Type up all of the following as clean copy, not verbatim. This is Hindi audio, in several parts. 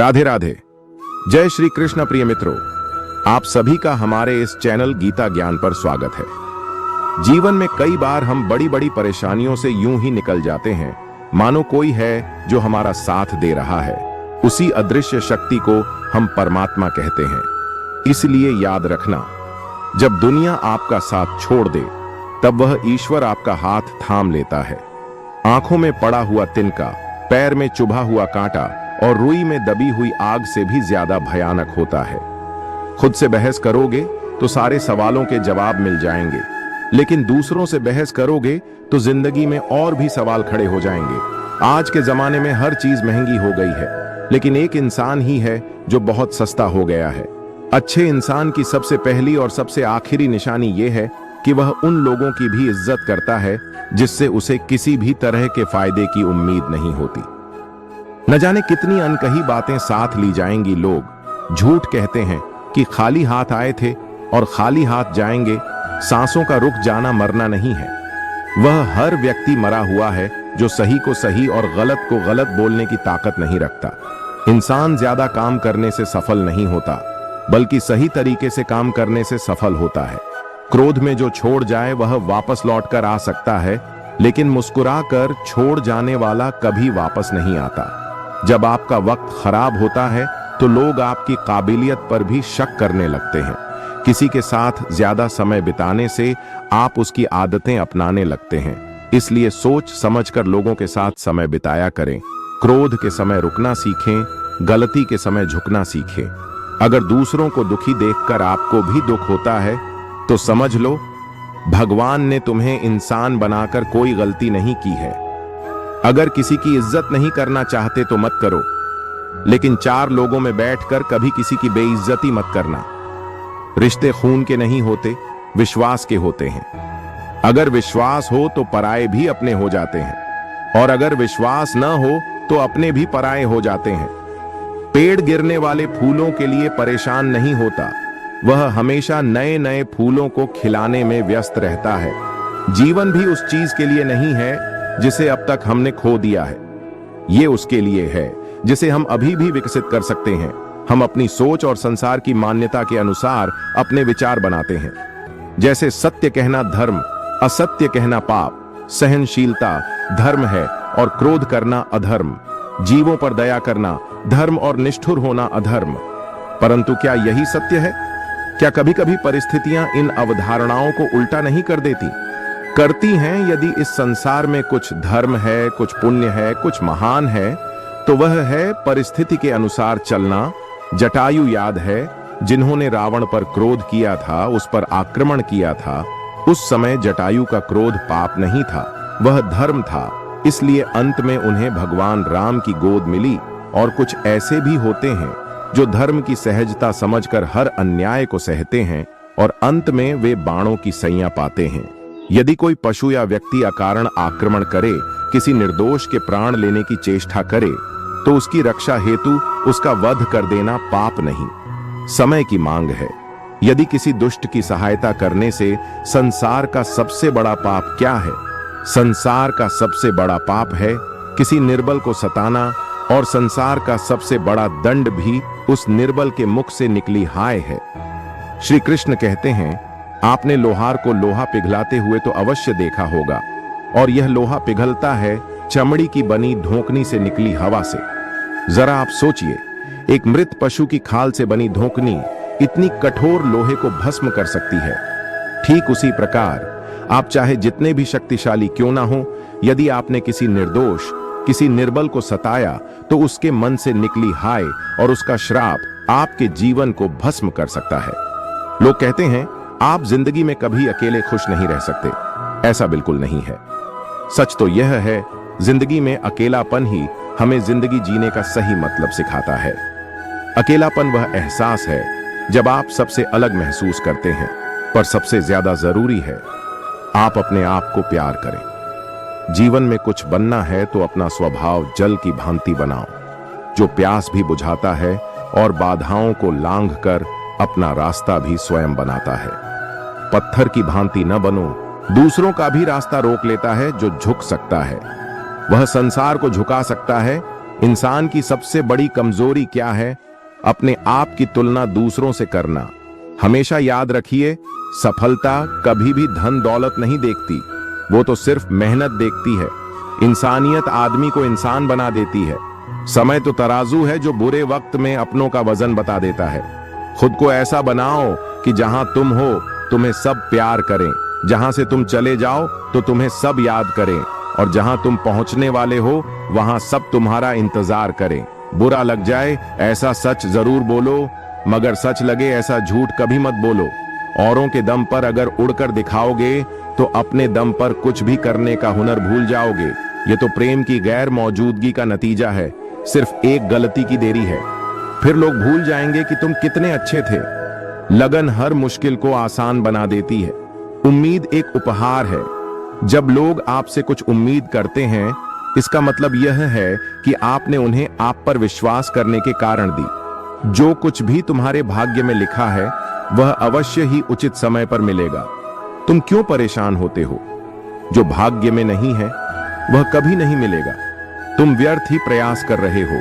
राधे राधे। जय श्री कृष्ण। प्रिय मित्रों, आप सभी का हमारे इस चैनल गीता ज्ञान पर स्वागत है। जीवन में कई बार हम बड़ी बड़ी परेशानियों से यूं ही निकल जाते हैं मानो कोई है जो हमारा साथ दे रहा है। उसी अदृश्य शक्ति को हम परमात्मा कहते हैं। इसलिए याद रखना, जब दुनिया आपका साथ छोड़ दे तब वह ईश्वर आपका हाथ थाम लेता है। आंखों में पड़ा हुआ तिनका, पैर में चुभा हुआ कांटा और रुई में दबी हुई आग से भी ज्यादा भयानक होता है। खुद से बहस करोगे तो सारे सवालों के जवाब मिल जाएंगे, लेकिन दूसरों से बहस करोगे तो जिंदगी में और भी सवाल खड़े हो जाएंगे। आज के जमाने में हर चीज महंगी हो गई है, लेकिन एक इंसान ही है जो बहुत सस्ता हो गया है। अच्छे इंसान की सबसे पहली और सबसे आखिरी निशानी यह है कि वह उन लोगों की भी इज्जत करता है जिससे उसे किसी भी तरह के फायदे की उम्मीद नहीं होती। न जाने कितनी अनकही बातें साथ ली जाएंगी। लोग झूठ कहते हैं कि खाली हाथ आए थे और खाली हाथ जाएंगे। सांसों का रुक जाना मरना नहीं है। वह हर व्यक्ति मरा हुआ है जो सही को सही और गलत को गलत बोलने की ताकत नहीं रखता। इंसान ज्यादा काम करने से सफल नहीं होता, बल्कि सही तरीके से काम करने से सफल होता है। क्रोध में जो छोड़ जाए वह वापस लौटकर आ सकता है, लेकिन मुस्कुराकर छोड़ जाने वाला कभी वापस नहीं आता। जब आपका वक्त खराब होता है तो लोग आपकी काबिलियत पर भी शक करने लगते हैं। किसी के साथ ज्यादा समय बिताने से आप उसकी आदतें अपनाने लगते हैं। इसलिए सोच समझकर लोगों के साथ समय बिताया करें। क्रोध के समय रुकना सीखें, गलती के समय झुकना सीखें। अगर दूसरों को दुखी देखकर आपको भी दुख होता है तो समझ लो भगवान ने तुम्हें इंसान बनाकर कोई गलती नहीं की है। अगर किसी की इज्जत नहीं करना चाहते तो मत करो, लेकिन चार लोगों में बैठकर कभी किसी की बेइज्जती मत करना। रिश्ते खून के नहीं होते, विश्वास के होते हैं। अगर विश्वास हो तो पराये भी अपने हो जाते हैं, और अगर विश्वास न हो तो अपने भी पराये हो जाते हैं। पेड़ गिरने वाले फूलों के लिए परेशान नहीं होता, वह हमेशा नए नए फूलों को खिलाने में व्यस्त रहता है। जीवन भी उस चीज के लिए नहीं है जिसे अब तक हमने खो दिया है। ये उसके लिए है जिसे हम अभी भी विकसित कर सकते हैं। हम अपनी सोच और संसार की मान्यता के अनुसार अपने विचार बनाते हैं। जैसे सत्य कहना धर्म, असत्य कहना पाप, सहनशीलता धर्म है और क्रोध करना अधर्म, जीवों पर दया करना धर्म और निष्ठुर होना अधर्म। परंतु क्या यही सत्य है? क्या कभी कभी परिस्थितियां इन अवधारणाओं को उल्टा नहीं कर देती? करती हैं। यदि इस संसार में कुछ धर्म है, कुछ पुण्य है, कुछ महान है, तो वह है परिस्थिति के अनुसार चलना। जटायु याद है, जिन्होंने रावण पर क्रोध किया था, उस पर आक्रमण किया था। उस समय जटायु का क्रोध पाप नहीं था, वह धर्म था। इसलिए अंत में उन्हें भगवान राम की गोद मिली। और कुछ ऐसे भी होते हैं जो धर्म की सहजता समझकर हर अन्याय को सहते हैं और अंत में वे बाणों की सैया पाते हैं। यदि कोई पशु या व्यक्ति अकारण आक्रमण करे, किसी निर्दोष के प्राण लेने की चेष्टा करे, तो उसकी रक्षा हेतु उसका वध कर देना पाप नहीं, समय की मांग है। यदि किसी दुष्ट की सहायता करने से संसार का सबसे बड़ा पाप क्या है? संसार का सबसे बड़ा पाप है किसी निर्बल को सताना, और संसार का सबसे बड़ा दंड भी उस निर्बल के मुख से निकली हाय है। श्री कृष्ण कहते हैं, आपने लोहार को लोहा पिघलाते हुए तो अवश्य देखा होगा, और यह लोहा पिघलता है चमड़ी की बनी धोकनी से निकली हवा से। जरा आप सोचिए, एक मृत पशु की खाल से बनी धोकनी इतनी कठोर लोहे को भस्म कर सकती है। ठीक उसी प्रकार आप चाहे जितने भी शक्तिशाली क्यों ना हो, यदि आपने किसी निर्दोष, किसी निर्बल को सताया, तो उसके मन से निकली हाय और उसका श्राप आपके जीवन को भस्म कर सकता है। लोग कहते हैं आप जिंदगी में कभी अकेले खुश नहीं रह सकते। ऐसा बिल्कुल नहीं है। सच तो यह है, जिंदगी में अकेलापन ही हमें जिंदगी जीने का सही मतलब सिखाता है। अकेलापन वह एहसास है जब आप सबसे अलग महसूस करते हैं, पर सबसे ज्यादा जरूरी है आप अपने आप को प्यार करें। जीवन में कुछ बनना है तो अपना स्वभाव जल की भांति बनाओ, जो प्यास भी बुझाता है और बाधाओं को लांघकर अपना रास्ता भी स्वयं बनाता है। पत्थर की भांति न बनो, दूसरों का भी रास्ता रोक लेता है जो झुक सकता है। वह संसार को झुका सकता है इंसान की सबसे बड़ी कमजोरी क्या है? अपने आप की तुलना दूसरों से करना। हमेशा याद रखिए, सफलता कभी भी धन दौलत नहीं देखती, वो तो सिर्फ मेहनत देखती है। इंसानियत आदमी को इंसान बना देती है। समय तो तराजू है जो बुरे वक्त में अपनों का वजन बता देता है। खुद को ऐसा बनाओ कि जहां तुम हो तुम्हें सब प्यार करें, जहां से तुम चले जाओ तो तुम्हें सब याद करें, और जहां तुम पहुंचने वाले हो वहां सब तुम्हारा इंतजार करें। बुरा लग जाए ऐसा सच जरूर बोलो, मगर सच लगे ऐसा झूठ कभी मत बोलो। औरों के दम पर अगर उड़कर दिखाओगे तो अपने दम पर कुछ भी करने का हुनर भूल जाओगे। ये तो प्रेम की गैर मौजूदगी का नतीजा है, सिर्फ एक गलती की देरी है। फिर लोग भूल जाएंगे कि तुम कितने अच्छे थे। लगन हर मुश्किल को आसान बना देती है। उम्मीद एक उपहार है। जब लोग आपसे कुछ उम्मीद करते हैं, इसका मतलब यह है कि आपने उन्हें आप पर विश्वास करने के कारण दी। जो कुछ भी तुम्हारे भाग्य में लिखा है वह अवश्य ही उचित समय पर मिलेगा। तुम क्यों परेशान होते हो? जो भाग्य में नहीं है वह कभी नहीं मिलेगा। तुम व्यर्थ ही प्रयास कर रहे हो।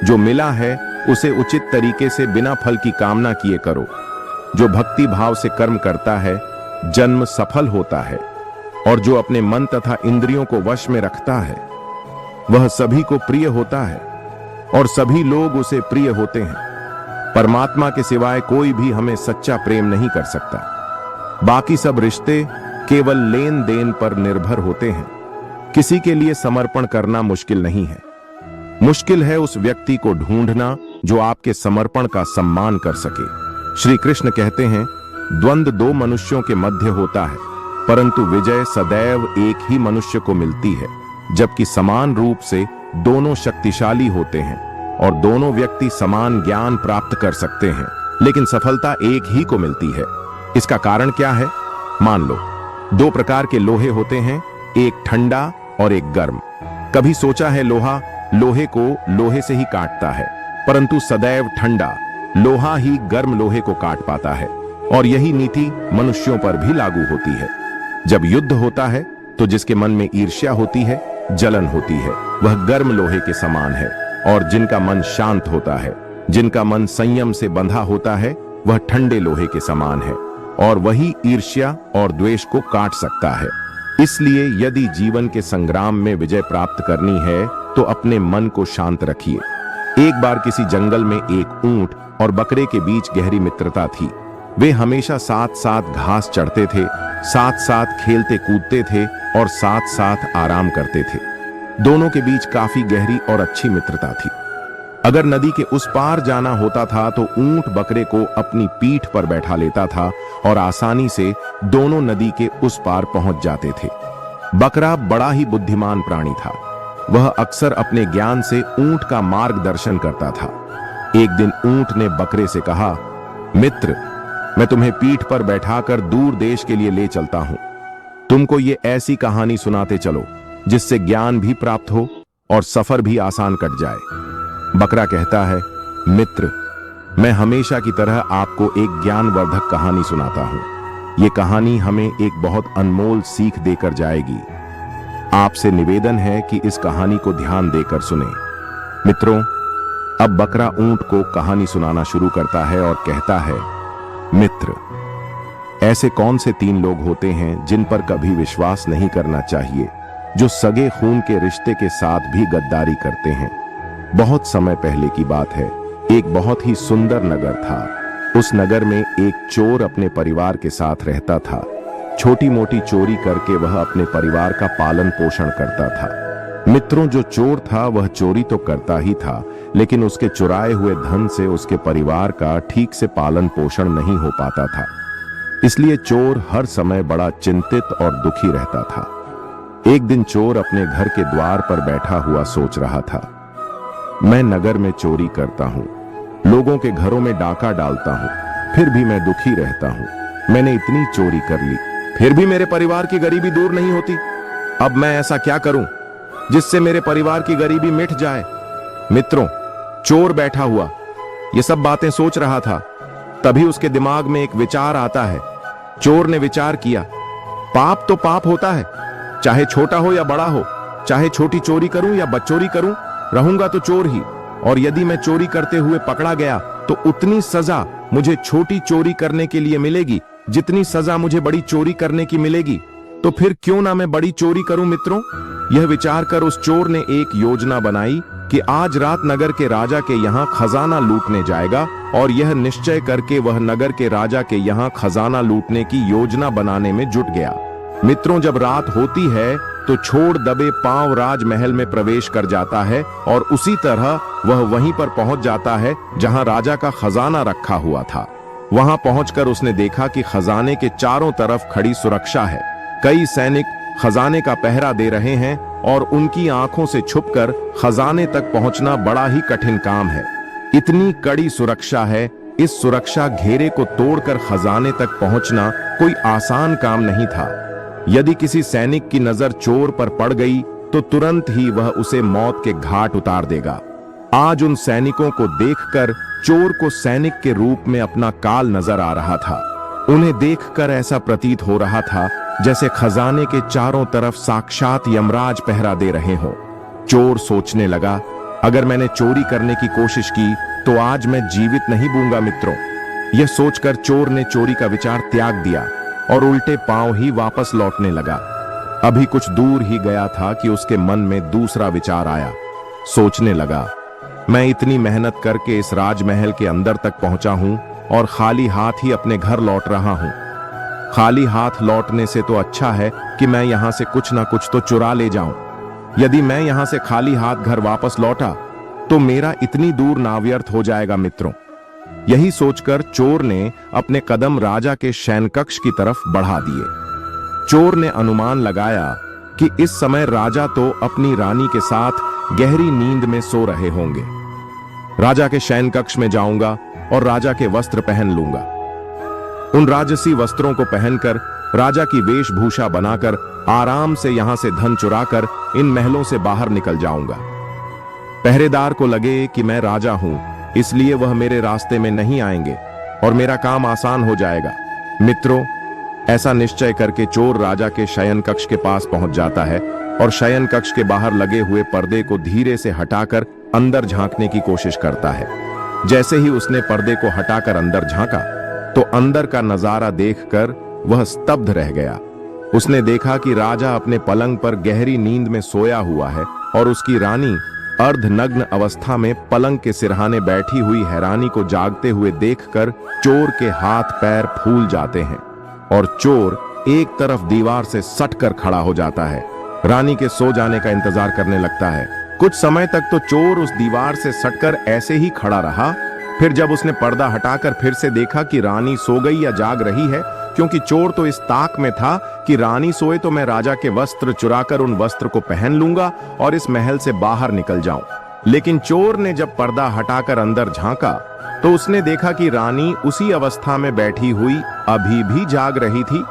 जो मिला है उसे उचित तरीके से बिना फल की कामना किए करो। जो भक्ति भाव से कर्म करता है जन्म सफल होता है, और जो अपने मन तथा इंद्रियों को वश में रखता है वह सभी को प्रिय होता है, और सभी लोग उसे प्रिय होते हैं। परमात्मा के सिवाय कोई भी हमें सच्चा प्रेम नहीं कर सकता। बाकी सब रिश्ते केवल लेन देन पर निर्भर होते हैं। किसी के लिए समर्पण करना मुश्किल नहीं है। मुश्किल है उस व्यक्ति को ढूंढना जो आपके समर्पण का सम्मान कर सके। श्री कृष्ण कहते हैं, द्वंद्व दो मनुष्यों के मध्य होता है, परंतु विजय सदैव एक ही मनुष्य को मिलती है। जबकि समान रूप से दोनों शक्तिशाली होते हैं और दोनों व्यक्ति समान ज्ञान प्राप्त कर सकते हैं, लेकिन सफलता एक ही को मिलती है। इसका कारण क्या है? मान लो, दो प्रकार के लोहे होते हैं, एक ठंडा और एक गर्म। कभी सोचा है लोहा लोहे को लोहे से ही काटता है, परंतु सदैव ठंडा लोहा ही गर्म लोहे को काट पाता है। और यही नीति मनुष्यों पर भी लागू होती है। जब युद्ध होता है तो जिसके मन में ईर्ष्या होती है, जलन होती है, वह गर्म लोहे के समान है, और जिनका मन शांत होता है, जिनका मन संयम से बंधा होता है, वह ठंडे लोहे के समान है, और वही ईर्ष्या और द्वेष को काट सकता है। इसलिए यदि जीवन के संग्राम में विजय प्राप्त करनी है तो अपने मन को शांत रखिए। एक बार किसी जंगल में एक ऊंट और बकरे के बीच गहरी मित्रता थी। वे हमेशा साथ साथ घास चढ़ते थे, साथ साथ खेलते कूदते थे और साथ साथ आराम करते थे। दोनों के बीच काफी गहरी और अच्छी मित्रता थी। अगर नदी के उस पार जाना होता था तो ऊंट बकरे को अपनी पीठ पर बैठा लेता था और आसानी से दोनों नदी के उस पार पहुंच जाते थे। बकरा बड़ा ही बुद्धिमान प्राणी था। वह अक्सर अपने ज्ञान से ऊंट का मार्गदर्शन करता था। एक दिन ऊंट ने बकरे से कहा, मित्र, मैं तुम्हें पीठ पर बैठाकर दूर देश के लिए ले चलता हूं। तुमको ये ऐसी कहानी सुनाते चलो जिससे ज्ञान भी प्राप्त हो और सफर भी आसान कट जाए। बकरा कहता है, मित्र, मैं हमेशा की तरह आपको एक ज्ञानवर्धक कहानी सुनाता हूं। ये कहानी हमें एक बहुत अनमोल सीख देकर जाएगी। आपसे निवेदन है कि इस कहानी को ध्यान देकर सुने। मित्रों, अब बकरा ऊंट को कहानी सुनाना शुरू करता है और कहता है, मित्र, ऐसे कौन से 3 लोग होते हैं जिन पर कभी विश्वास नहीं करना चाहिए, जो सगे खून के रिश्ते के साथ भी गद्दारी करते हैं। बहुत समय पहले की बात है, एक बहुत ही सुंदर नगर था। उस नगर में एक चोर अपने परिवार के साथ रहता था। छोटी मोटी चोरी करके वह अपने परिवार का पालन पोषण करता था। मित्रों, जो चोर था वह चोरी तो करता ही था, लेकिन उसके चुराए हुए धन से उसके परिवार का ठीक से पालन पोषण नहीं हो पाता था। इसलिए चोर हर समय बड़ा चिंतित और दुखी रहता था। एक दिन चोर अपने घर के द्वार पर बैठा हुआ सोच रहा था, मैं नगर में चोरी करता हूं, लोगों के घरों में डाका डालता हूं, फिर भी मैं दुखी रहता हूं। मैंने इतनी चोरी कर ली, फिर भी मेरे परिवार की गरीबी दूर नहीं होती। अब मैं ऐसा क्या करूं जिससे मेरे परिवार की गरीबी मिट जाए? मित्रों, चोर बैठा हुआ ये सब बातें सोच रहा था। तभी उसके दिमाग में एक विचार आता है। चोर ने विचार किया, पाप तो पाप होता है, चाहे छोटा हो या बड़ा हो, चाहे छोटी चोरी करूं या बदचोरी करूं, रहूंगा तो चोर ही, और यदि मैं चोरी करते हुए पकड़ा गया तो उतनी सजा मुझे छोटी चोरी करने के लिए मिलेगी जितनी सजा मुझे बड़ी चोरी करने की मिलेगी। तो फिर क्यों ना मैं बड़ी चोरी करूं मित्रों। यह विचार कर उस चोर ने एक योजना बनाई कि आज रात नगर के राजा के यहाँ खजाना लूटने जाएगा, और यह निश्चय करके वह नगर के राजा के यहाँ खजाना लूटने की योजना बनाने में जुट गया। मित्रों, जब रात होती है तो छोड़ दबे पांव राजमहल में प्रवेश कर जाता है, और उसी तरह वह वहीं पर पहुंच जाता है जहां राजा का खजाना रखा हुआ था। वहां पहुंचकर उसने देखा कि खजाने के चारों तरफ खड़ी सुरक्षा है। कई सैनिक खजाने का पहरा दे रहे हैं और उनकी आंखों से छुपकर खजाने तक पहुंचना बड़ा ही कठिन काम है। इतनी कड़ी सुरक्षा है, इस सुरक्षा घेरे को तोड़कर खजाने तक पहुंचना कोई आसान काम नहीं था। यदि किसी सैनिक की नजर चोर पर पड़ गई तो तुरंत ही वह उसे मौत के घाट उतार देगा। आज उन सैनिकों को देखकर चोर को सैनिक के रूप में अपना काल नजर आ रहा था। उन्हें देखकर ऐसा प्रतीत हो रहा था जैसे खजाने के चारों तरफ साक्षात यमराज पहरा दे रहे हों। चोर सोचने लगा, अगर मैंने चोरी करने की कोशिश की तो आज मैं जीवित नहीं बूंगा मित्रों। यह सोचकर चोर ने चोरी का विचार त्याग दिया और उल्टे पांव ही वापस लौटने लगा। अभी कुछ दूर ही गया था कि उसके मन में दूसरा विचार आया। सोचने लगा, मैं इतनी मेहनत करके इस राजमहल के अंदर तक पहुंचा हूं और खाली हाथ ही अपने घर लौट रहा हूं। खाली हाथ लौटने से तो अच्छा है कि मैं यहां से कुछ ना कुछ तो चुरा ले जाऊं। यदि मैं यहां से खाली हाथ घर वापस लौटा तो मेरा इतनी दूर ना व्यर्थ हो जाएगा मित्रों। यही सोचकर चोर ने अपने कदम राजा के शयन कक्ष की तरफ बढ़ा दिए। चोर ने अनुमान लगाया कि इस समय राजा तो अपनी रानी के साथ गहरी नींद में सो रहे होंगे। राजा के शयन कक्ष में जाऊंगा और राजा के वस्त्र पहन लूंगा। उन राजसी वस्त्रों को पहनकर राजा की वेशभूषा बनाकर आराम से यहां से धन चुराकर इन महलों से बाहर निकल जाऊंगा। पहरेदार को लगे कि मैं राजा हूं, इसलिए वह मेरे रास्ते में नहीं आएंगे और मेरा काम आसान हो जाएगा। मित्रों, ऐसा निश्चय करके चोर राजा के शयन कक्ष के पास पहुंच जाता है और शयन कक्ष के बाहर लगे हुए पर्दे को धीरे से हटाकर अंदर झांकने की कोशिश करता है। जैसे ही उसने पर्दे को हटाकर अंदर झांका तो अंदर का नजारा देखकर वह स्तब्ध रह गया। उसने देखा कि राजा अपने पलंग पर गहरी नींद में सोया हुआ है और उसकी रानी अर्धनग्न अवस्था में पलंग के सिरहाने बैठी हुई है। रानी को जागते हुए देखकर चोर के हाथ पैर फूल जाते हैं और चोर एक तरफ दीवार से सटकर खड़ा हो जाता है। रानी के सो जाने का इंतजार करने लगता है। कुछ समय तक तो चोर उस दीवार से सटकर ऐसे ही खड़ा रहा। फिर जब उसने पर्दा हटाकर फिर से देखा कि रानी सो गई या जाग रही है, क्योंकि चोर तो इस ताक में था कि रानी सोए तो मैं राजा के वस्त्र चुराकर उन वस्त्र को पहन लूंगा और इस महल से बाहर निकल जाऊं। लेकिन चोर ने जब पर्दा हटाकर अंदर झांका तो उसने देखा कि रानी उसी अवस्था में बैठी हुई अभी भी जाग रही थी।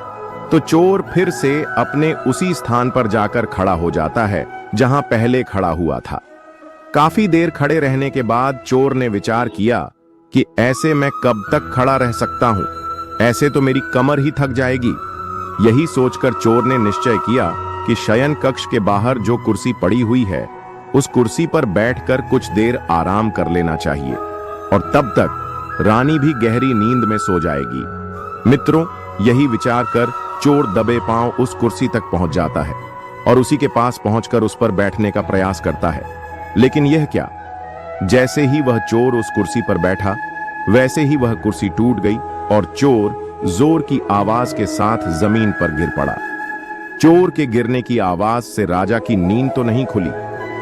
तो चोर फिर से अपने उसी स्थान पर जाकर खड़ा हो जाता है जहां पहले खड़ा हुआ था। काफी देर खड़े रहने के बाद चोर ने विचार किया कि ऐसे मैं कब तक खड़ा रह सकता हूं, ऐसे तो मेरी कमर ही थक जाएगी। यही सोचकर चोर ने निश्चय किया कि शयन कक्ष के बाहर जो कुर्सी पड़ी हुई है उस कुर्सी पर बैठकर कुछ देर आराम कर लेना चाहिए और तब तक रानी भी गहरी नींद में सो जाएगी। मित्रों, यही विचार कर चोर दबे पांव उस कुर्सी तक पहुंच जाता है और उसी के पास पहुंचकर उस पर बैठने का प्रयास करता है। लेकिन यह क्या, जैसे ही वह चोर उस कुर्सी पर बैठा वैसे ही वह कुर्सी टूट गई और चोर जोर की आवाज के साथ जमीन पर गिर पड़ा। चोर के गिरने की आवाज से राजा की नींद तो नहीं खुली,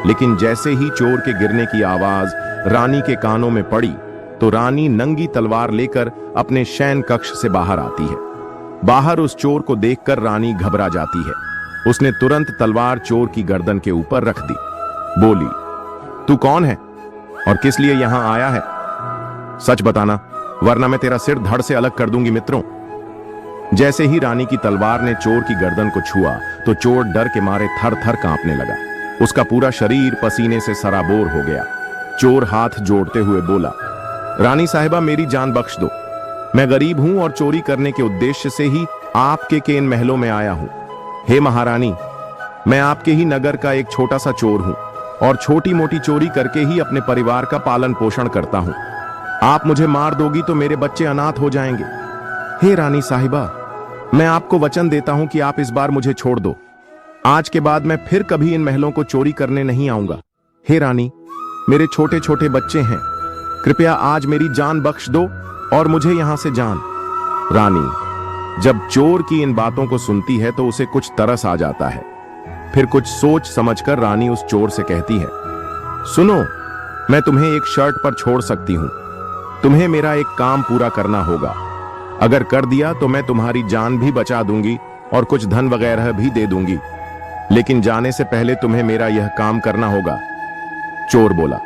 लेकिन जैसे ही चोर के गिरने की आवाज रानी के कानों में पड़ी तो रानी नंगी तलवार लेकर अपने शयन कक्ष से बाहर आती है। बाहर उस चोर को देखकर रानी घबरा जाती है। उसने तुरंत तलवार चोर की गर्दन के ऊपर रख दी। बोली, तू कौन है और किस लिए यहां आया है? सच बताना, वरना मैं तेरा सिर धड़ से अलग कर दूंगी। मित्रों, जैसे ही रानी की तलवार ने चोर की गर्दन को छुआ तो चोर डर के मारे थर थर कांपने लगा। उसका पूरा शरीर पसीने से सराबोर हो गया। चोर हाथ जोड़ते हुए बोला, रानी साहिबा, मेरी जान बख्श दो। मैं गरीब हूं और चोरी करने के उद्देश्य से ही आपके के इन महलों में आया हूं। हे महारानी, मैं आपके ही नगर का एक छोटा सा चोर हूं। और छोटी मोटी चोरी करके ही अपने परिवार का पालन पोषण करता हूं। आप मुझे मार दोगी तो मेरे बच्चे अनाथ हो जाएंगे। हे रानी साहिबा, मैं आपको वचन देता हूं कि आप इस बार मुझे छोड़ दो। आज के बाद मैं फिर कभी इन महलों को चोरी करने नहीं आऊंगा। हे रानी, मेरे छोटे छोटे बच्चे हैं, कृपया आज मेरी जान बख्श दो और मुझे यहां से जान। रानी जब चोर की इन बातों को सुनती है तो उसे कुछ तरस आ जाता है। फिर कुछ सोच समझकर रानी उस चोर से कहती है, सुनो, मैं तुम्हें एक शर्त पर छोड़ सकती हूं। तुम्हें मेरा एक काम पूरा करना होगा। अगर कर दिया तो मैं तुम्हारी जान भी बचा दूंगी और कुछ धन वगैरह भी दे दूंगी, लेकिन जाने से पहले तुम्हें मेरा यह काम करना होगा। चोर बोला,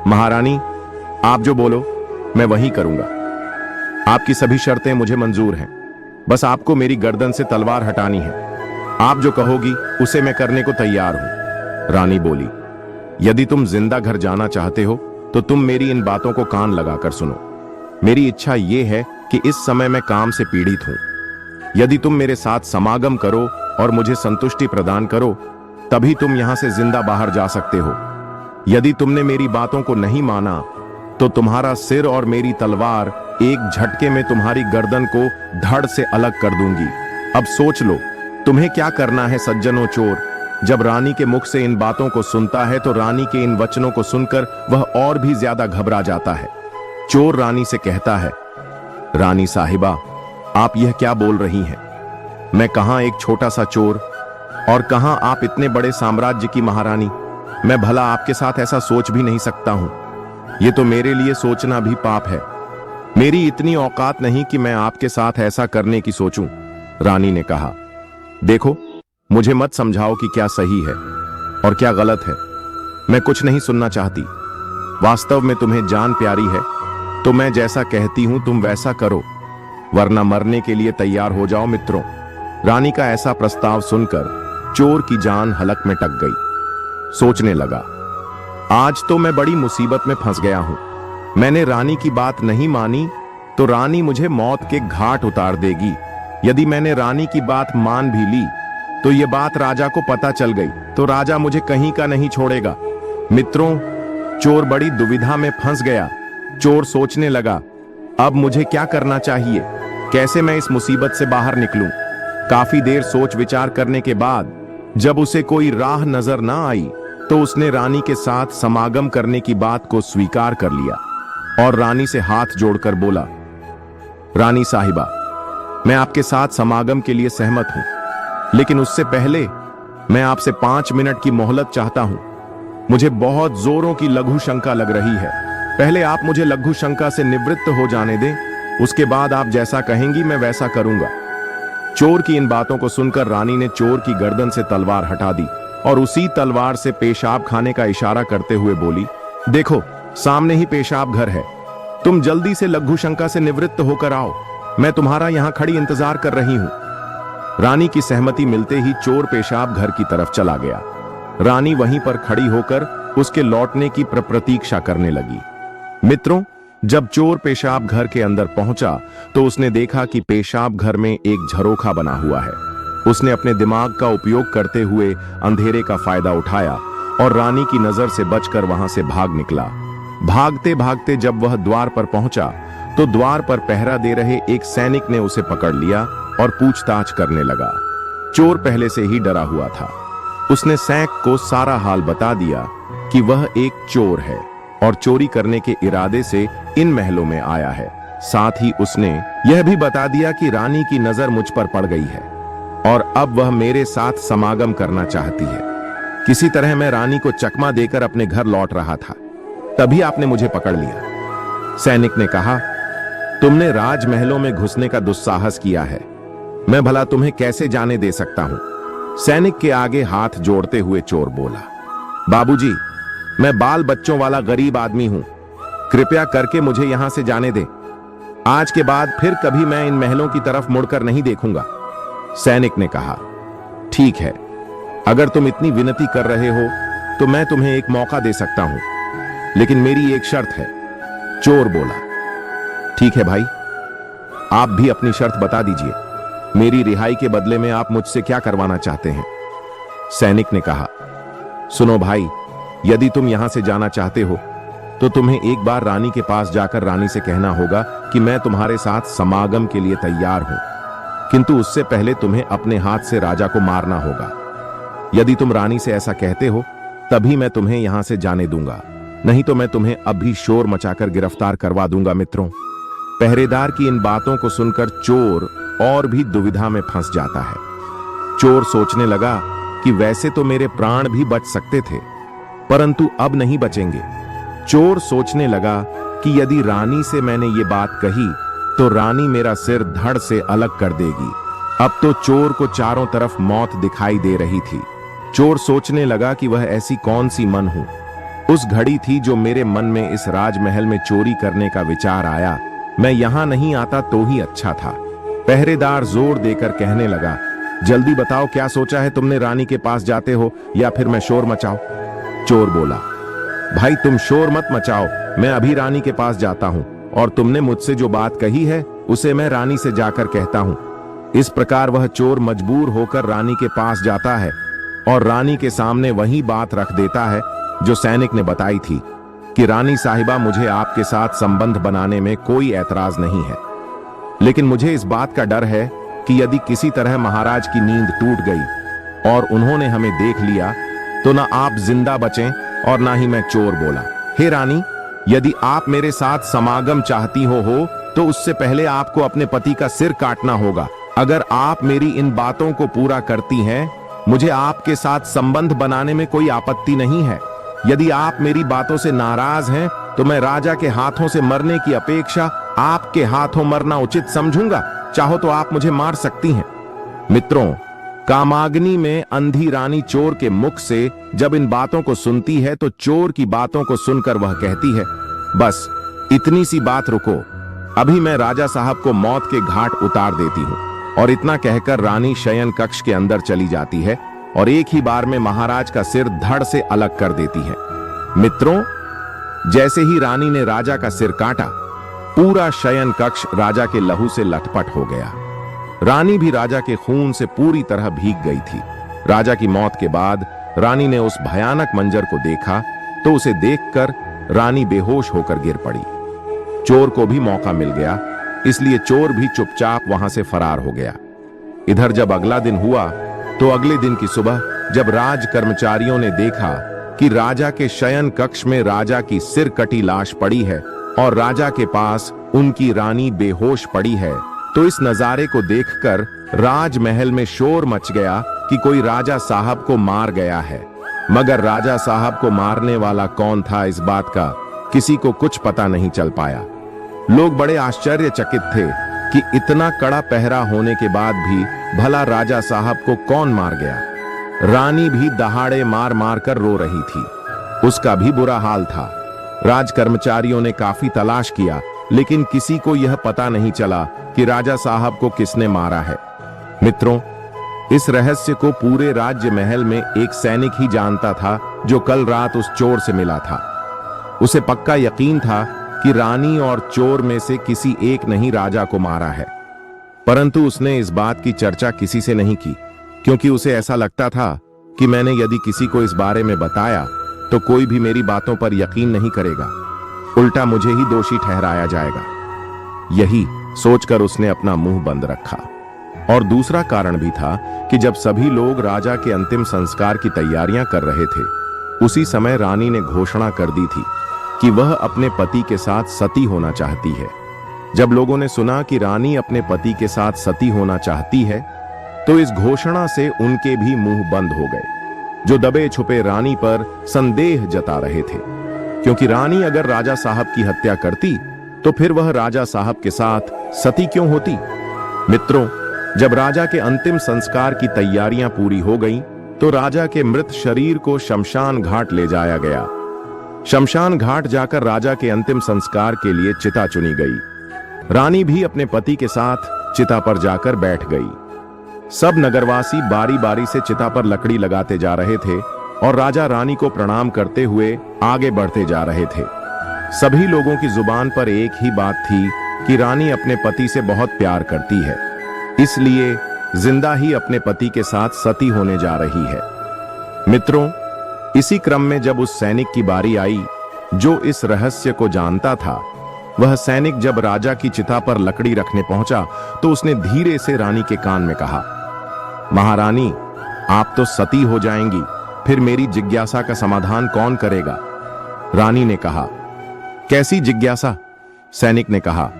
महारानी, आप जो बोलो मैं वही करूंगा। आपकी सभी शर्तें मुझे मंजूर हैं, बस आपको मेरी गर्दन से तलवार हटानी है। आप जो कहोगी उसे मैं करने को तैयार हूं। रानी बोली, यदि तुम जिंदा घर जाना चाहते हो तो तुम मेरी इन बातों को कान लगाकर सुनो। मेरी इच्छा यह है कि इस समय मैं काम से पीड़ित हूं। यदि तुम मेरे साथ समागम करो और मुझे संतुष्टि प्रदान करो, तभी तुम यहां से जिंदा बाहर जा सकते हो। यदि तुमने मेरी बातों को नहीं माना तो तुम्हारा सिर और मेरी तलवार एक झटके में तुम्हारी गर्दन को धड़ से अलग कर दूंगी। अब सोच लो, तुम्हें क्या करना है सज्जनों चोर। जब रानी के मुख से इन बातों को सुनता है तो रानी के इन वचनों को सुनकर वह और भी ज्यादा घबरा जाता है। चोर रानी से कहता है, रानी साहिबा, आप यह क्या बोल रही हैं? मैं कहां एक छोटा सा चोर और कहां आप इतने बड़े साम्राज्य की महारानी। मैं भला आपके साथ ऐसा सोच भी नहीं सकता हूं। यह तो मेरे लिए सोचना भी पाप है। मेरी इतनी औकात नहीं कि मैं आपके साथ ऐसा करने की सोचूं। रानी ने कहा, देखो, मुझे मत समझाओ कि क्या सही है और क्या गलत है। मैं कुछ नहीं सुनना चाहती। वास्तव में तुम्हें जान प्यारी है तो मैं जैसा कहती हूं तुम वैसा करो, वरना मरने के लिए तैयार हो जाओ मित्रों। रानी का ऐसा प्रस्ताव सुनकर चोर की जान हलक में टक गई। सोचने लगा, आज तो मैं बड़ी मुसीबत में फंस गया हूं। मैंने रानी की बात नहीं मानी तो रानी मुझे मौत के घाट उतार देगी। यदि मैंने रानी की बात मान भी ली तो यह बात राजा को पता चल गई तो राजा मुझे कहीं का नहीं छोड़ेगा। मित्रों, चोर बड़ी दुविधा में फंस गया। चोर सोचने लगा, अब मुझे क्या करना चाहिए, कैसे मैं इस मुसीबत से बाहर निकलूं। काफी देर सोच विचार करने के बाद जब उसे कोई राह नजर ना आई तो उसने रानी के साथ समागम करने की बात को स्वीकार कर लिया और रानी से हाथ जोड़कर बोला, रानी साहिबा, मैं आपके साथ समागम के लिए सहमत हूं, लेकिन उससे पहले मैं आपसे 5 मिनट की मोहलत चाहता हूं। मुझे बहुत जोरों की लघु शंका लग रही है। पहले आप मुझे लघु शंका से निवृत्त हो जाने दें, उसके बाद आप जैसा कहेंगी मैं वैसा करूंगा। चोर की इन बातों को सुनकर रानी ने चोर की गर्दन से तलवार हटा दी और उसी तलवार से पेशाब खाने का इशारा करते हुए बोली, देखो, सामने ही पेशाब घर है। तुम जल्दी से लघु शंका से निवृत्त होकर आओ। मैं तुम्हारा यहां खड़ी इंतजार कर रही हूं। रानी की सहमति मिलते ही चोर पेशाब घर की तरफ चला गया। रानी वहीं पर खड़ी होकर उसके लौटने की प्रतीक्षा करने लगी। मित्रों, जब चोर पेशाब घर के अंदर पहुंचा तो उसने देखा कि पेशाब घर में एक झरोखा बना हुआ है। उसने अपने दिमाग का उपयोग करते हुए अंधेरे का फायदा उठाया और रानी की नजर से बचकर वहां से भाग निकला। भागते भागते जब वह द्वार पर पहुंचा तो द्वार पर पहरा दे रहे एक सैनिक ने उसे पकड़ लिया और पूछताछ करने लगा। चोर पहले से ही डरा हुआ था। उसने सैनिक को सारा हाल बता दिया कि वह एक चोर है और चोरी करने के इरादे से इन महलों में आया है। साथ ही उसने यह भी बता दिया कि रानी की नजर मुझ पर पड़ गई है और अब वह मेरे साथ समागम करना चाहती है। किसी तरह मैं रानी को चकमा देकर अपने घर लौट रहा था, तभी आपने मुझे पकड़ लिया। सैनिक ने कहा, तुमने राजमहलों में घुसने का दुस्साहस किया है। मैं भला तुम्हें कैसे जाने दे सकता हूं। सैनिक के आगे हाथ जोड़ते हुए चोर बोला, बाबूजी, मैं बाल बच्चों वाला गरीब आदमी हूं। कृपया करके मुझे यहां से जाने दें। आज के बाद फिर कभी मैं इन महलों की तरफ मुड़कर नहीं देखूंगा। सैनिक ने कहा, ठीक है, अगर तुम इतनी विनती कर रहे हो तो मैं तुम्हें एक मौका दे सकता हूं, लेकिन मेरी एक शर्त है। चोर बोला, ठीक है भाई, आप भी अपनी शर्त बता दीजिए। मेरी रिहाई के बदले में आप मुझसे क्या करवाना चाहते हैं? सैनिक ने कहा, सुनो भाई, यदि तुम यहां से जाना चाहते हो तो तुम्हें एक बार रानी के पास जाकर रानी से कहना होगा कि मैं तुम्हारे साथ समागम के लिए तैयार हूं, किंतु उससे पहले तुम्हें अपने हाथ से राजा को मारना होगा। यदि तुम रानी से ऐसा कहते हो तभी मैं तुम्हें यहां से जाने दूंगा, नहीं तो मैं तुम्हें अभी शोर मचाकर गिरफ्तार करवा दूंगा। मित्रों, पहरेदार की इन बातों को सुनकर चोर और भी दुविधा में फंस जाता है। चोर सोचने लगा कि वैसे तो मेरे प्राण भी बच सकते थे, परंतु अब नहीं बचेंगे। चोर सोचने लगा कि यदि रानी से मैंने ये बात कही तो रानी मेरा सिर धड़ से अलग कर देगी। अब तो चोर को चारों तरफ मौत दिखाई दे रही थी। चोर सोचने लगा कि वह ऐसी कौन सी मन हूं उस घड़ी थी जो मेरे मन में इस राजमहल में चोरी करने का विचार आया। मैं यहां नहीं आता तो ही अच्छा था। पहरेदार जोर देकर कहने लगा, जल्दी बताओ क्या सोचा है तुमने? रानी के पास जाते हो या फिर मैं शोर मचाऊं? चोर बोला, भाई तुम शोर मत मचाओ, मैं अभी रानी के पास जाता हूं और तुमने मुझसे जो बात कही है उसे मैं रानी से जाकर कहता हूं। इस प्रकार वह चोर मजबूर होकर रानी के पास जाता है और रानी के सामने वही बात रख देता है जो सैनिक ने बताई थी कि रानी साहिबा, मुझे आपके साथ संबंध बनाने में कोई ऐतराज नहीं है, लेकिन मुझे इस बात का डर है कि यदि किसी तरह महाराज की नींद टूट गई और उन्होंने हमें देख लिया तो ना आप जिंदा बचें और ना ही मैं। चोर बोला, हे रानी, यदि आप मेरे साथ समागम चाहती हो तो उससे पहले आपको अपने पति का सिर काटना होगा। अगर आप मेरी इन बातों को पूरा करती हैं, मुझे आपके साथ संबंध बनाने में कोई आपत्ति नहीं है। यदि आप मेरी बातों से नाराज हैं तो मैं राजा के हाथों से मरने की अपेक्षा आपके हाथों मरना उचित समझूंगा। चाहो तो आप मुझे मार सकती हैं। मित्रों, कामाग्नि में अंधी रानी चोर के मुख से जब इन बातों को सुनती है तो चोर की बातों को सुनकर वह कहती है, बस इतनी सी बात रुको, अभी मैं राजा साहब को मौत के घाट उतार देती हूं। और इतना कहकर रानी शयन कक्ष के अंदर चली जाती है और एक ही बार में महाराज का सिर धड़ से अलग कर देती है। मित्रों, जैसे ही रानी ने राजा का सिर काटा, पूरा शयन कक्ष राजा के लहू से लथपथ हो गया। रानी भी राजा के खून से पूरी तरह भीग गई थी। राजा की मौत के बाद रानी ने उस भयानक मंजर को देखा तो उसे देखकर रानी बेहोश होकर गिर पड़ी। चोर को भी मौका मिल गया, इसलिए चोर भी चुपचाप वहां से फरार हो गया। इधर जब अगला दिन हुआ तो अगले दिन की सुबह जब राज कर्मचारियों ने देखा कि राजा के शयन कक्ष में राजा की सिर कटी लाश पड़ी है और राजा के पास उनकी रानी बेहोश पड़ी है, तो इस नजारे को देखकर राजमहल में शोर मच गया कि कोई राजा साहब को मार गया है। मगर राजा साहब को मारने वाला कौन था, इस बात का किसी को कुछ पता नहीं चल पाया। लोग बड़े आश्चर्यचकित थे कि इतना कड़ा पहरा होने के बाद भी भला राजा साहब को कौन मार गया। रानी भी दहाड़े मार मार कर रो रही थी, उसका भी बुरा हाल था। राज कर्मचारियों ने काफी तलाश किया, लेकिन किसी को यह पता नहीं चला कि राजा साहब को किसने मारा है। मित्रों, इस रहस्य को पूरे राज्य महल में एक सैनिक ही जानता था जो कल रात उस चोर से मिला था। उसे पक्का यकीन था कि रानी और चोर में से किसी एक ने ही राजा को मारा है, परंतु उसने इस बात की चर्चा किसी से नहीं की, क्योंकि उसे ऐसा लगता था कि मैंने यदि किसी को इस बारे में बताया तो कोई भी मेरी बातों पर यकीन नहीं करेगा, उल्टा मुझे ही दोषी ठहराया जाएगा। यही सोचकर उसने अपना मुंह बंद रखा। और दूसरा कारण भी था कि जब सभी लोग राजा के अंतिम संस्कार की तैयारियां कर रहे थे, उसी समय रानी ने घोषणा कर दी थी कि वह अपने पति के साथ सती होना चाहती है। जब लोगों ने सुना कि रानी अपने पति के साथ सती होना चाहती है, तो इस घोषणा से उनके भी मुंह बंद हो गए, जो दबे छुपे रानी पर संदेह जता रहे थे, क्योंकि रानी अगर राजा साहब की हत्या करती तो फिर वह राजा साहब के साथ सती क्यों होती। मित्रों, जब राजा के अंतिम संस्कार की तैयारियां पूरी हो गईं, तो राजा के मृत शरीर को शमशान घाट ले जाया गया। शमशान घाट जाकर राजा के अंतिम संस्कार के लिए चिता चुनी गई। रानी भी अपने पति के साथ चिता पर जाकर बैठ गई। सब नगरवासी बारी बारी से चिता पर लकड़ी लगाते जा रहे थे और राजा रानी को प्रणाम करते हुए आगे बढ़ते जा रहे थे। सभी लोगों की जुबान पर एक ही बात थी कि रानी अपने पति से बहुत प्यार करती है, इसलिए जिंदा ही अपने पति के साथ सती होने जा रही है। मित्रों, इसी क्रम में जब उस सैनिक की बारी आई जो इस रहस्य को जानता था, वह सैनिक जब राजा की चिता पर लकड़ी रखने पहुंचा तो उसने धीरे से रानी के कान में कहा, महारानी, आप तो सती हो जाएंगी, फिर मेरी जिज्ञासा का समाधान कौन करेगा? रानी ने कहा, कैसी जिज्ञासा? सैनिक ने कहा,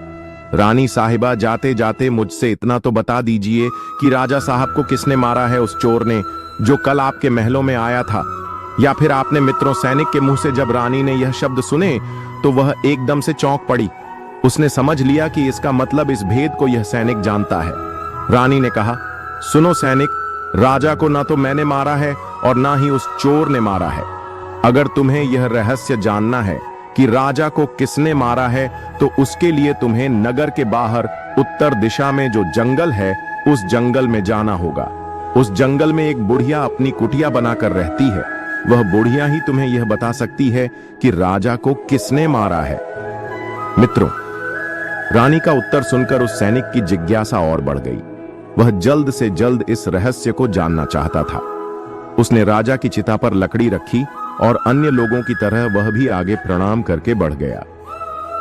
रानी साहिबा, जाते जाते मुझसे इतना तो बता दीजिए कि राजा साहब को किसने मारा है, उस चोर ने जो कल आपके महलों में आया था, या फिर आपने मित्रों? सैनिक के मुंह से जब रानी ने यह शब्द सुने तो वह एकदम से चौंक पड़ी। उसने समझ लिया कि इसका मतलब इस भेद को यह सैनिक जानता है। रानी ने कहा, सुनो सैनिक, राजा को ना तो मैंने मारा है और ना ही उस चोर ने मारा है। अगर तुम्हें यह रहस्य जानना है कि राजा को किसने मारा है तो उसके लिए तुम्हें नगर के बाहर उत्तर दिशा में जो जंगल है उस जंगल में जाना होगा। उस जंगल में एक बुढ़िया अपनी कुटिया बनाकर रहती है। वह बुढ़िया ही तुम्हें यह बता सकती है कि राजा को किसने मारा है। मित्रों, रानी का उत्तर सुनकर उस सैनिक की जिज्ञासा और बढ़ गई। वह जल्द से जल्द इस रहस्य को जानना चाहता था। उसने राजा की चिता पर लकड़ी रखी और अन्य लोगों की तरह वह भी आगे प्रणाम करके बढ़ गया।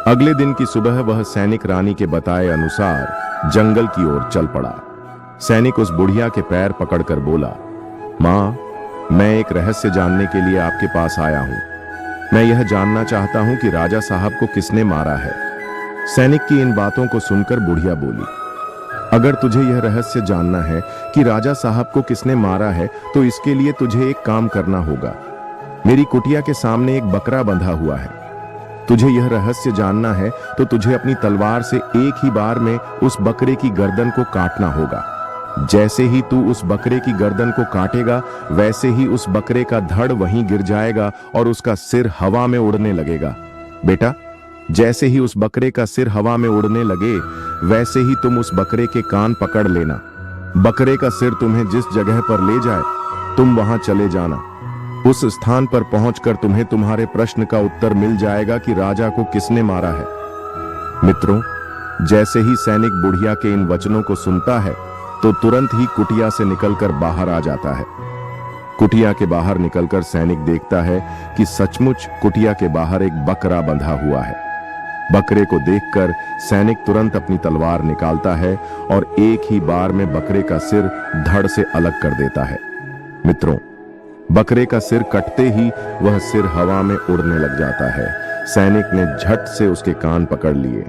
अगले दिन की सुबह वह सैनिक रानी के बताए अनुसार जंगल की ओर चल पड़ा। सैनिक उस बुढ़िया के पैर पकड़कर बोला, मां, मैं एक रहस्य जानने के लिए आपके पास आया हूं। मैं यह जानना चाहता हूं कि राजा साहब को किसने मारा है। सैनिक की इन बातों को सुनकर बुढ़िया बोली, अगर तुझे यह रहस्य जानना है कि राजा साहब को किसने मारा है तो इसके लिए तुझे एक काम करना होगा। मेरी कुटिया के सामने एक बकरा बंधा हुआ है। तुझे यह रहस्य जानना है तो तुझे अपनी तलवार से एक ही बार में उस बकरे की गर्दन को काटना होगा। जैसे ही तू उस बकरे की गर्दन को काटेगा वैसे ही उस बकरे का धड़ वहीं गिर जाएगा और उसका सिर हवा में उड़ने लगेगा। बेटा, जैसे ही उस बकरे का सिर हवा में उड़ने लगे वैसे ही तुम उस बकरे के कान पकड़ लेना। बकरे का सिर तुम्हें जिस जगह पर ले जाए तुम वहां चले जाना। उस स्थान पर पहुंचकर तुम्हें तुम्हारे प्रश्न का उत्तर मिल जाएगा कि राजा को किसने मारा है। मित्रों, जैसे ही सैनिक बुढ़िया के इन वचनों को सुनता है तो तुरंत ही कुटिया से निकलकर बाहर आ जाता है। कुटिया के बाहर निकलकर सैनिक देखता है कि सचमुच कुटिया के बाहर एक बकरा बंधा हुआ है। बकरे को देखकर सैनिक तुरंत अपनी तलवार निकालता है और एक ही बार में बकरे का सिर धड़ से अलग कर देता है। मित्रों, बकरे का सिर कटते ही वह सिर हवा में उड़ने लग जाता है। सैनिक ने झट से उसके कान पकड़ लिए।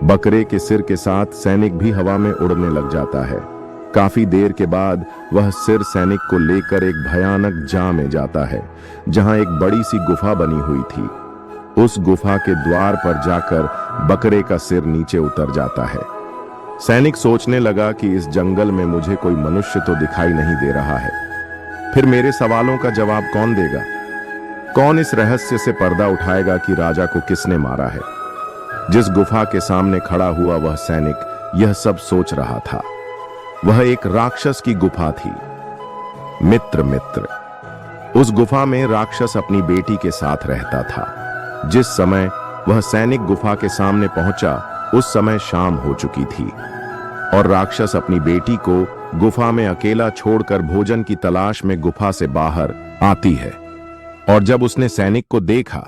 बकरे के सिर के साथ सैनिक भी हवा में उड़ने लग जाता है। काफी देर के बाद वह सिर सैनिक को लेकर एक भयानक जा में जाता है जहां एक बड़ी सी गुफा बनी हुई थी। उस गुफा के द्वार पर जाकर बकरे का सिर नीचे उतर जाता है। सैनिक सोचने लगा कि इस जंगल में मुझे कोई मनुष्य तो दिखाई नहीं दे रहा है, फिर मेरे सवालों का जवाब कौन देगा? कौन इस रहस्य से पर्दा उठाएगा कि राजा को किसने मारा है? जिस गुफा के सामने खड़ा हुआ वह सैनिक यह सब सोच रहा था। वह एक राक्षस की गुफा थी। मित्र, उस गुफा में राक्षस अपनी बेटी के साथ रहता था। जिस समय वह सैनिक गुफा के सामने पहुंचा उस समय शाम हो चुकी थी और राक्षस अपनी बेटी को गुफा में अकेला छोड़कर भोजन की तलाश में गुफा से बाहर आती है। और जब उसने सैनिक को देखा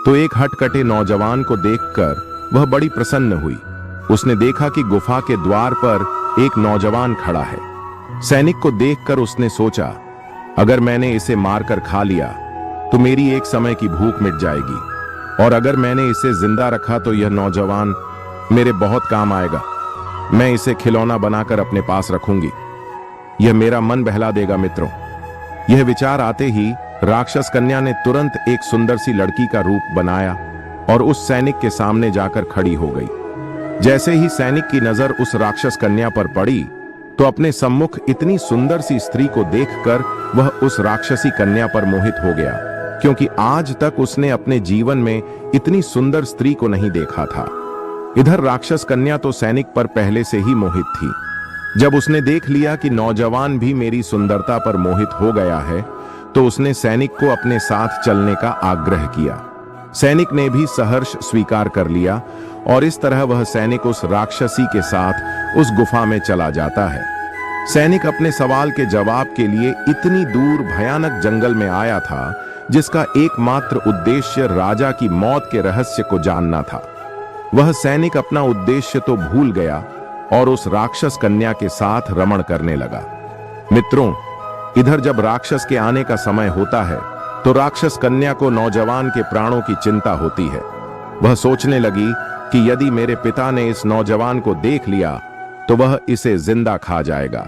तो एक हटकटे नौजवान को देखकर वह बड़ी प्रसन्न हुई। उसने देखा कि गुफा के द्वार पर एक नौजवान खड़ा है। सैनिक को देखकर उसने सोचा, अगर मैंने इसे मारकर खा लिया तो मेरी एक समय की भूख मिट जाएगी, और अगर मैंने इसे जिंदा रखा तो यह नौजवान मेरे बहुत काम आएगा। मैं इसे खिलौना बनाकर अपने पास रखूंगी, यह मेरा मन बहला देगा। मित्रों, यह विचार आते ही राक्षस कन्या ने तुरंत एक सुंदर सी लड़की का रूप बनाया और उस सैनिक के सामने जाकर खड़ी हो गई। जैसे ही सैनिक की नजर उस राक्षस कन्या पर पड़ी तो अपने सम्मुख इतनी सुंदर सी स्त्री को देखकर वह उस राक्षसी कन्या पर मोहित हो गया, क्योंकि आज तक उसने अपने जीवन में इतनी सुंदर स्त्री को नहीं देखा था। इधर राक्षस कन्या तो सैनिक पर पहले से ही मोहित थी। जब उसने देख लिया कि नौजवान भी मेरी सुंदरता पर मोहित हो गया है तो उसने सैनिक को अपने साथ चलने का आग्रह किया। सैनिक ने भी सहर्ष स्वीकार कर लिया और इस तरह वह सैनिक उस राक्षसी के साथ उस गुफा में चला जाता है। सैनिक अपने सवाल के जवाब के लिए इतनी दूर भयानक जंगल में आया था जिसका एकमात्र उद्देश्य राजा की मौत के रहस्य को जानना था। वह सैनिक अपना उद्देश्य तो भूल गया और उस राक्षस कन्या के साथ रमण करने लगा। मित्रों, इधर जब राक्षस के आने का समय होता है तो राक्षस कन्या को नौजवान के प्राणों की चिंता होती है। वह सोचने लगी कि यदि मेरे पिता ने इस नौजवान को देख लिया तो वह इसे जिंदा खा जाएगा।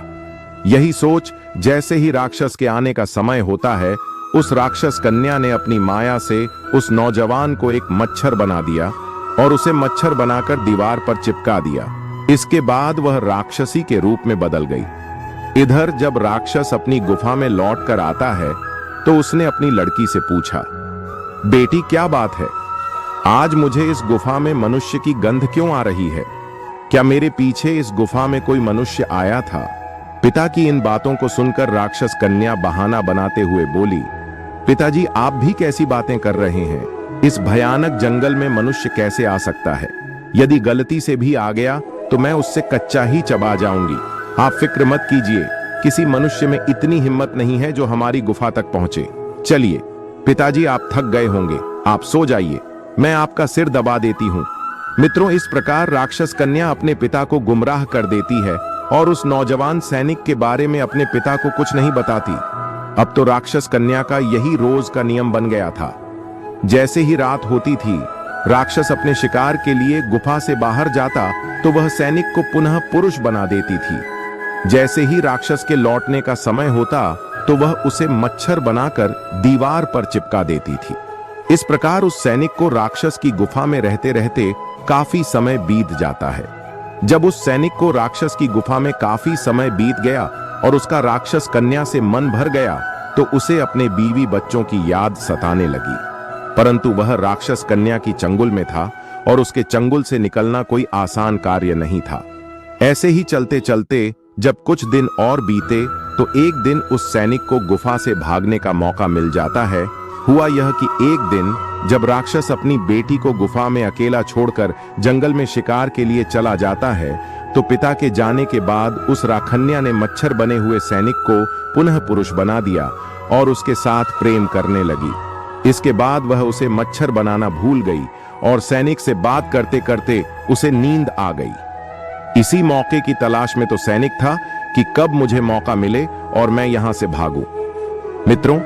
यही सोच जैसे ही राक्षस के आने का समय होता है, उस राक्षस कन्या ने अपनी माया से उस नौजवान को एक मच्छर बना दिया और उसे मच्छर बनाकर दीवार पर चिपका दिया। इसके बाद वह राक्षसी के रूप में बदल गई। इधर जब राक्षस अपनी गुफा में लौट कर आता है तो उसने अपनी लड़की से पूछा, बेटी क्या बात है, आज मुझे इस गुफा में मनुष्य की गंध क्यों आ रही है? क्या मेरे पीछे इस गुफा में कोई मनुष्य आया था? पिता की इन बातों को सुनकर राक्षस कन्या बहाना बनाते हुए बोली, पिताजी आप भी कैसी बातें कर रहे हैं? इस भयानक जंगल में मनुष्य कैसे आ सकता है? यदि गलती से भी आ गया तो मैं उससे कच्चा ही चबा जाऊंगी। आप फिक्र मत कीजिए, किसी मनुष्य में इतनी हिम्मत नहीं है जो हमारी गुफा तक पहुंचे। चलिए पिताजी, आप थक गए होंगे, आप सो जाइए, मैं आपका सिर दबा देती हूँ। मित्रों, इस प्रकार राक्षस कन्या अपने पिता को गुमराह कर देती है और उस नौजवान सैनिक के बारे में अपने पिता को कुछ नहीं बताती। अब तो राक्षस कन्या का यही रोज का नियम बन गया था। जैसे ही रात होती थी, राक्षस अपने शिकार के लिए गुफा से बाहर जाता तो वह सैनिक को पुनः पुरुष बना देती थी। जैसे ही राक्षस के लौटने का समय होता तो वह उसे मच्छर बनाकर दीवार पर चिपका देती थी। इस प्रकार उस सैनिक को राक्षस की गुफा में रहते रहते काफी समय बीत जाता है। जब उस सैनिक को राक्षस की गुफा में काफी समय बीत गया और उसका राक्षस कन्या से मन भर गया तो उसे अपने बीवी बच्चों की याद सताने लगी। परंतु वह राक्षस कन्या की चंगुल में था और उसके चंगुल से निकलना कोई आसान कार्य नहीं था। ऐसे ही चलते चलते जब कुछ दिन और बीते तो एक दिन उस सैनिक को गुफा से भागने का मौका मिल जाता है। हुआ यह कि एक दिन जब राक्षस अपनी बेटी को गुफा में अकेला छोड़कर जंगल में शिकार के लिए चला जाता है तो पिता के जाने के बाद उस राखन्या ने मच्छर बने हुए सैनिक को पुनः पुरुष बना दिया और उसके साथ प्रेम करने लगी। इसके बाद वह उसे मच्छर बनाना भूल गई और सैनिक से बात करते करते उसे नींद आ गई। इसी मौके की तलाश में तो सैनिक था कि कब मुझे मौका मिले और मैं यहां से भागूं। मित्रों,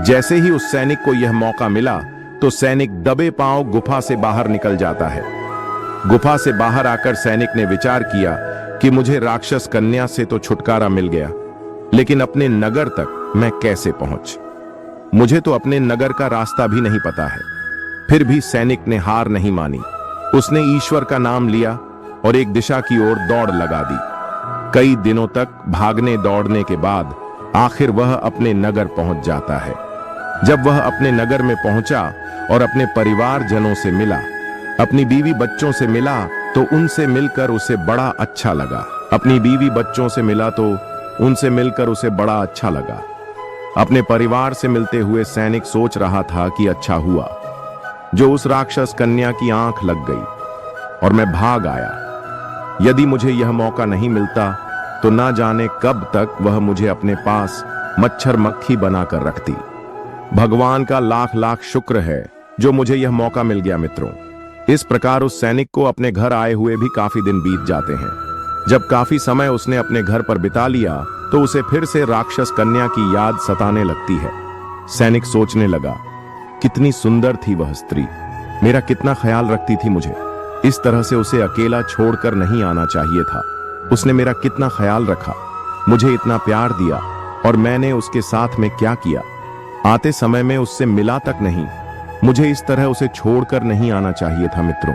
जैसे ही उस सैनिक को यह मौका मिला तो सैनिक दबे पांव गुफा से बाहर निकल जाता है। गुफा से बाहर आकर सैनिक ने विचार किया कि मुझे राक्षस कन्या से तो छुटकारा मिल गया, लेकिन अपने नगर तक मैं कैसे पहुंच? मुझे तो अपने नगर का रास्ता भी नहीं पता है। फिर भी सैनिक ने हार नहीं मानी। उसने ईश्वर का नाम लिया और एक दिशा की ओर दौड़ लगा दी। कई दिनों तक भागने दौड़ने के बाद आखिर वह अपने नगर पहुंच जाता है। जब वह अपने नगर में पहुंचा और अपने परिवारजनों से मिला, अपनी बीवी बच्चों से मिला तो उनसे मिलकर उसे बड़ा अच्छा लगा। अपनी बीवी बच्चों से मिला तो उनसे मिलकर उसे बड़ा अच्छा लगा। अपने परिवार से मिलते हुए सैनिक सोच रहा था कि अच्छा हुआ जो उस राक्षस कन्या की आंख लग गई और मैं भाग आया। यदि मुझे यह मौका नहीं मिलता तो ना जाने कब तक वह मुझे अपने पास मच्छर मक्खी बनाकर रखती। भगवान का लाख लाख शुक्र है जो मुझे यह मौका मिल गया। मित्रों, इस प्रकार उस सैनिक को अपने घर आए हुए भी काफी दिन बीत जाते हैं। जब काफी समय उसने अपने घर पर बिता लिया तो उसे फिर से राक्षस कन्या की याद सताने लगती है। सैनिक सोचने लगा, कितनी सुंदर थी वह स्त्री, मेरा कितना ख्याल रखती थी मुझे। इस तरह से उसे अकेला छोड़कर नहीं आना चाहिए था। उसने मेरा कितना ख्याल रखा, मुझे इतना प्यार दिया और मैंने उसके साथ में क्या किया। आते समय में उससे मिला तक नहीं। मुझे इस तरह उसे छोड़कर नहीं आना चाहिए था। मित्रों,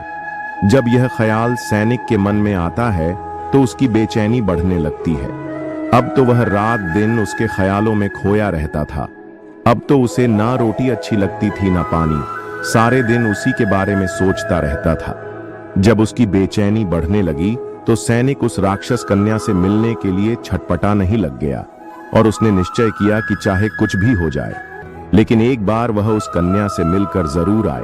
जब यह ख्याल सैनिक के मन में आता है तो उसकी बेचैनी बढ़ने लगती है। अब तो वह रात दिन उसके ख्यालों में खोया रहता था। अब तो उसे ना रोटी अच्छी लगती थी ना पानी, सारे दिन उसी के बारे में सोचता रहता था। जब उसकी बेचैनी बढ़ने लगी तो सैनिक उस राक्षस कन्या से मिलने के लिए छटपटा नहीं लग गया और उसने निश्चय किया कि चाहे कुछ भी हो जाए लेकिन एक बार वह उस कन्या से मिलकर जरूर आए।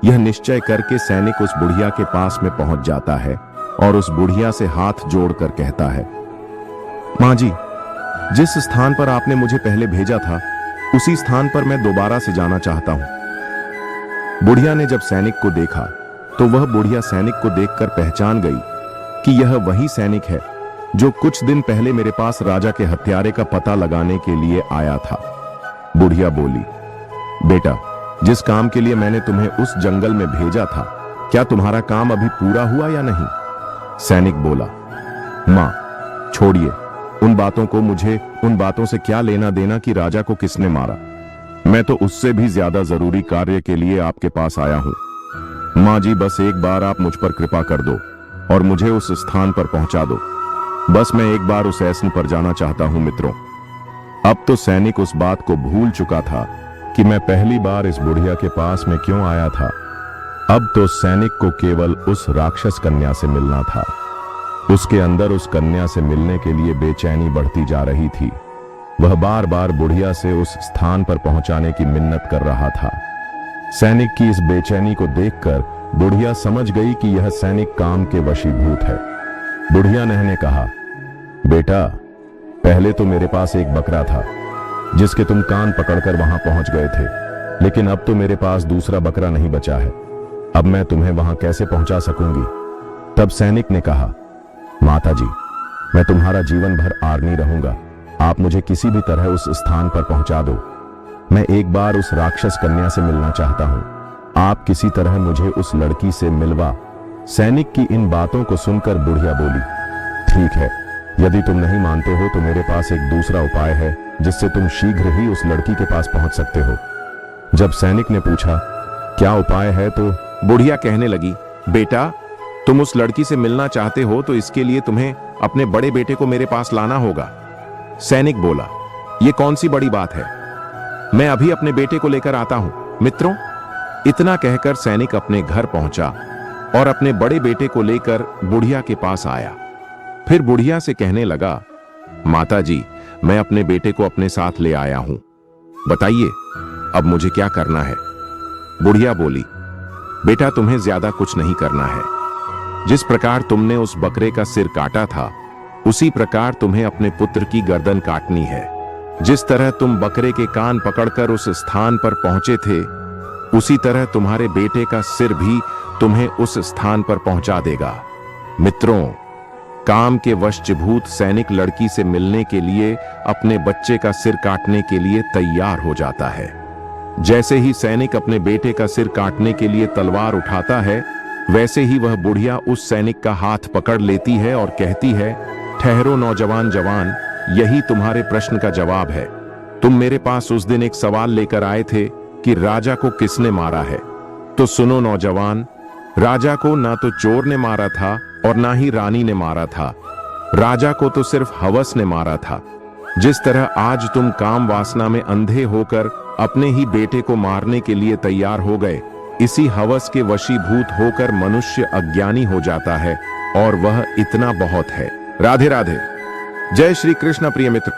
यह निश्चय करके सैनिक उस बुढ़िया के पास में पहुंच जाता है और उस बुढ़िया से हाथ जोड़कर कहता है, मां जी, जिस स्थान पर आपने मुझे पहले भेजा था उसी स्थान पर मैं दोबारा से जाना चाहता हूं। बुढ़िया ने जब सैनिक को देखा तो वह बुढ़िया सैनिक को देखकर पहचान गई कि यह वही सैनिक है जो कुछ दिन पहले मेरे पास राजा के हत्यारे का पता लगाने के लिए आया था। बुढ़िया बोली, बेटा, जिस काम के लिए मैंने तुम्हें उस जंगल में भेजा था, क्या तुम्हारा काम अभी पूरा हुआ या नहीं? सैनिक बोला, मां, छोड़िए उन बातों को, मुझे उन बातों से क्या लेना देना कि राजा को किसने मारा। मैं तो उससे भी ज्यादा जरूरी कार्य के लिए आपके पास आया हूं। मां जी, बस एक बार आप मुझ पर कृपा कर दो और मुझे उस स्थान पर पहुंचा दो। बस मैं एक बार उस ऐसन पर जाना चाहता हूं मित्रों। अब तो सैनिक उस बात को भूल चुका था कि मैं पहली बार इस बुढ़िया के पास में क्यों आया था। अब तो सैनिक को केवल उस राक्षस कन्या से मिलना था। उसके अंदर उस कन्या से मिलने के लिए बेचैनी बढ़ती जा रही थी। वह बार बार बुढ़िया से उस स्थान पर पहुंचाने की मिन्नत कर रहा था। सैनिक की इस बेचैनी को देखकर बुढ़िया समझ गई कि यह सैनिक काम के वशीभूत है। बुढ़िया ने कहा, बेटा, पहले तो मेरे पास एक बकरा था जिसके तुम कान पकड़कर वहां पहुंच गए थे, लेकिन अब तो मेरे पास दूसरा बकरा नहीं बचा है। अब मैं तुम्हें वहां कैसे पहुंचा सकूंगी? तब सैनिक ने कहा, माता जी, मैं तुम्हारा जीवन भर आर्मी रहूंगा। आप मुझे किसी भी तरह उस स्थान पर पहुंचा दो। मैं एक बार उस राक्षस कन्या से मिलना चाहता हूं। आप किसी तरह मुझे उस लड़की से मिलवा। सैनिक की इन बातों को सुनकर बुढ़िया बोली, ठीक है, यदि तुम नहीं मानते हो तो मेरे पास एक दूसरा उपाय है जिससे तुम शीघ्र ही उस लड़की के पास पहुंच सकते हो। जब सैनिक ने पूछा, क्या उपाय है, तो बुढ़िया कहने लगी, बेटा, तुम उस लड़की से मिलना चाहते हो तो इसके लिए तुम्हें अपने बड़े बेटे को मेरे पास लाना होगा। सैनिक बोला, यह कौन सी बड़ी बात है, मैं अभी अपने बेटे को लेकर आता हूं। मित्रों, इतना कहकर सैनिक अपने घर पहुंचा और अपने बड़े बेटे को लेकर बुढ़िया के पास आया। फिर बुढ़िया से कहने लगा, माता जी, मैं अपने बेटे को अपने साथ ले आया हूं, बताइए अब मुझे क्या करना है। बुढ़िया बोली, बेटा, तुम्हें ज्यादा कुछ नहीं करना है। जिस प्रकार तुमने उस बकरे का सिर काटा था, उसी प्रकार तुम्हें अपने पुत्र की गर्दन काटनी है। जिस तरह तुम बकरे के कान पकड़कर उस स्थान पर पहुंचे थे, उसी तरह तुम्हारे बेटे का सिर भी तुम्हें उस स्थान पर पहुंचा देगा। मित्रों, काम के वशभूत सैनिक लड़की से मिलने के लिए अपने बच्चे का सिर काटने के लिए तैयार हो जाता है। जैसे ही सैनिक अपने बेटे का सिर काटने के लिए तलवार उठाता है, वैसे ही वह बुढ़िया उस सैनिक का हाथ पकड़ लेती है और कहती है, ठहरो नौजवान जवान, यही तुम्हारे प्रश्न का जवाब है। तुम मेरे पास उस दिन एक सवाल लेकर आए थे कि राजा को किसने मारा है। तो सुनो नौजवान, राजा को ना तो चोर ने मारा था और ना ही रानी ने मारा था। राजा को तो सिर्फ हवस ने मारा था। जिस तरह आज तुम काम वासना में अंधे होकर अपने ही बेटे को मारने के लिए तैयार हो गए, इसी हवस के वशीभूत होकर मनुष्य अज्ञानी हो जाता है, और वह इतना बहुत है। राधे राधे। जय श्री कृष्ण प्रिय मित्र।